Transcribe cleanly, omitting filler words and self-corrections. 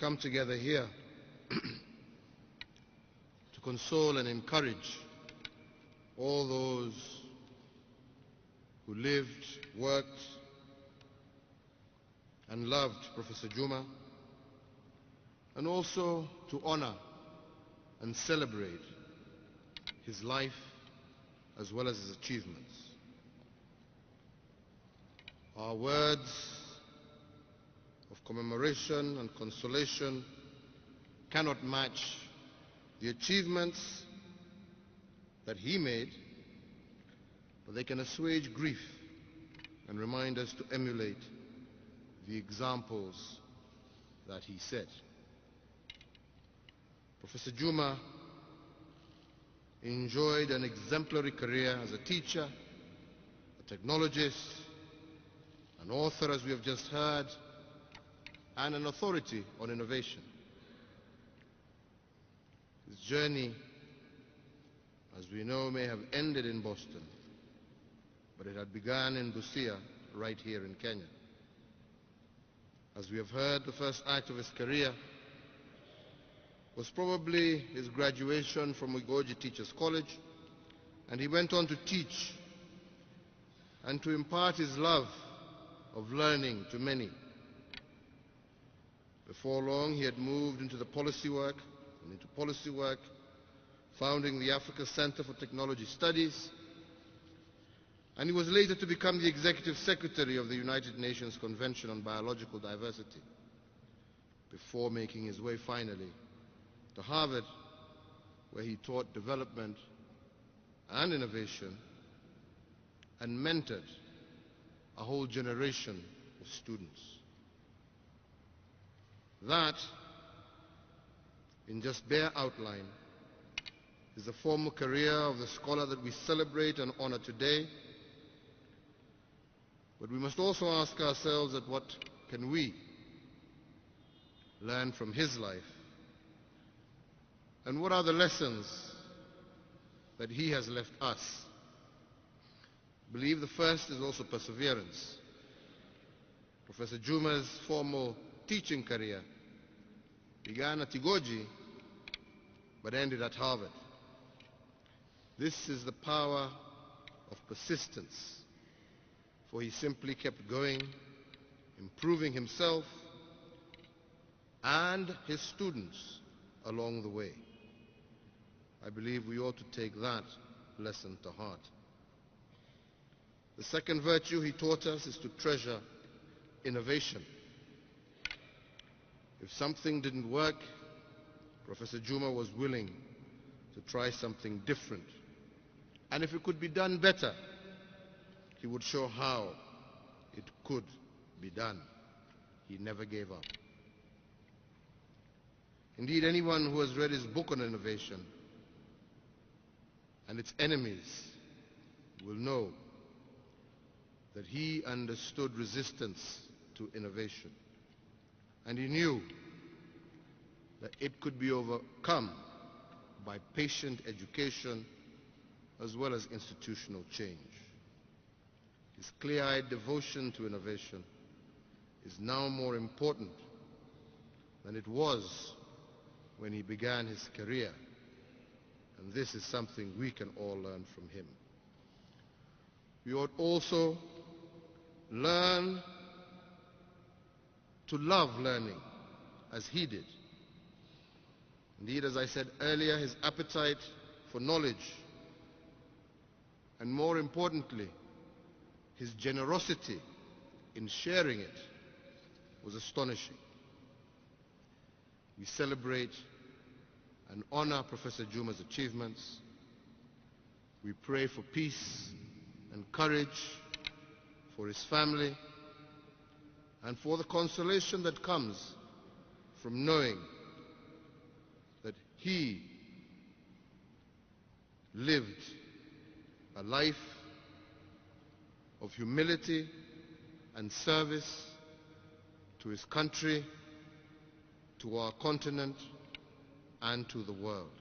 come together here to console and encourage all those who lived, worked, and loved Professor Juma, and also to honor and celebrate his life as well as his achievements. Our words of commemoration and consolation cannot match the achievements that he made, but they can assuage grief and remind us to emulate the examples that he set. Professor Juma enjoyed an exemplary career as a teacher, a technologist, an author, as we have just heard, and an authority on innovation. His journey, as we know, may have ended in Boston, but it had begun in Busia, right here in Kenya. As we have heard, the first act of his career was probably his graduation from Ugoji Teachers College, and he went on to teach and to impart his love of learning to many. Before long, he had moved into policy work, founding the Africa Center for Technology Studies, and he was later to become the Executive Secretary of the United Nations Convention on Biological Diversity, before making his way finally to Harvard, where he taught development and innovation and mentored a whole generation of students. That, in just bare outline, is the formal career of the scholar that we celebrate and honor today. But we must also ask ourselves that what can we learn from his life? And what are the lessons that he has left us? I believe the first is also perseverance. Professor Juma's formal teaching career began at Ugoji but ended at Harvard. This is the power of persistence, for he simply kept going, improving himself and his students along the way. I believe we ought to take that lesson to heart. The second virtue he taught us is to treasure innovation. If something didn't work, Professor Juma was willing to try something different. And if it could be done better, he would show how it could be done. He never gave up. Indeed, anyone who has read his book on innovation and its enemies will know that he understood resistance to innovation, and he knew that it could be overcome by patient education as well as institutional change. His clear-eyed devotion to innovation is now more important than it was when he began his career, and this is something we can all learn from him. We ought also learn to love learning as he did. Indeed, as I said earlier, his appetite for knowledge, and more importantly, his generosity in sharing it, was astonishing. We celebrate and honor Professor Juma's achievements. We pray for peace and courage for his family and for the consolation that comes from knowing that he lived a life of humility and service to his country, to our continent, and to the world.